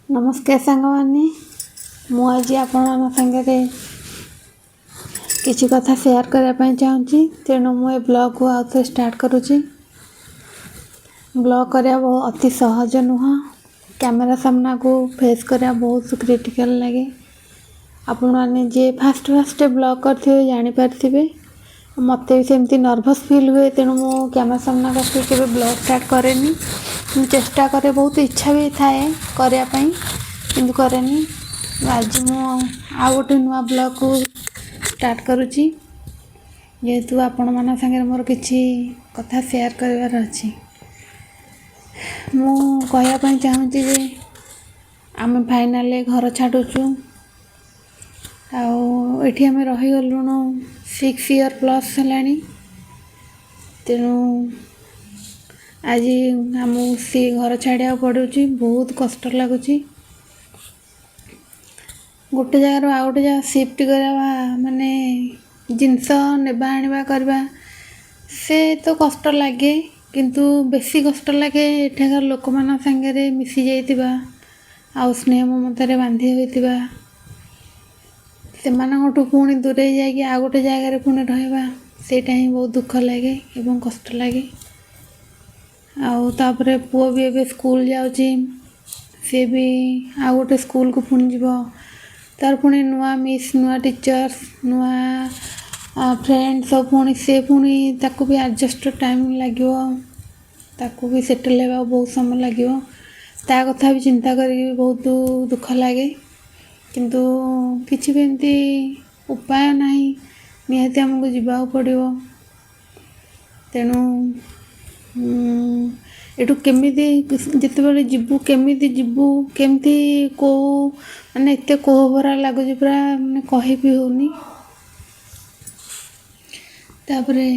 नमस्कार सांगवानी मु आज आपण सागर किसी कथा शेयर करने चाहूँगी तेणु मुझे ब्लॉग को आउ स्टार्ट करुँची। ब्लॉग करने बहुत अति सहज नुह कैमेरा सामना को फेस करने बहुत क्रिटिकल लगे। आपण मैंने जे फास्ट ब्लॉग करते जानीपारे मत भी सेमती नर्भस फील हुए तेणु मु कैमेरा सामना के ब्लॉग स्टार्ट कैनि चेष्टा करे बहुत इच्छा भी थाए करने किंतु कैनि। आज मु आ गोटे नुआ ब्लॉग को स्टार्ट करुँची जेहेतु आपण मान संगे मोर किसी कथा शेयर करार अच्छी मु कहवाई चाहूँगी जे आम फाइनाल घर छाड़ुचु आठी आम रहीगलुण 6 इयर प्लस है तेणु आज आम सी घर छाड़ा पड़ू बहुत कष्ट लगुच गोटे जगार आ गोटे जगह शिफ्ट करवा माने जिनस नेबा आनिबा करवा से तो कष्ट लगे किंतु बेसी कष्ट लगे एठाकार लोक मान संगे मिसी जाइतिबा आ स्नेह ममतार बांधी होइतिबा से पुणी दूरे जाकि आ गोटे जगार पुणी रहा सेटा ही बहुत दुख लगे एवं कष्ट लगे। आउे पुओ भी एवं स्कूल जाऊँगी सी भी आ गोटे स्कूल को पुणी जीव तार पुणी नुआ मिस नुआ टीचर्स नुआ फ्रेंड सब पुणी से पुणी ताको भी एडजस्ट टाइम लगे ताको भी सेटल होगा बहुत समय लगे ता कथा भी चिंता करी बहुत दुख लगे किंतु किसी भी एमती उपाय नहीं निहाती आमको जीवा पड़ो तेणु एटू केमी जिते जीवु केमी जीवु केमती को माने एत कोहभरा लगुच पूरा माने कही भी होनी। तापरे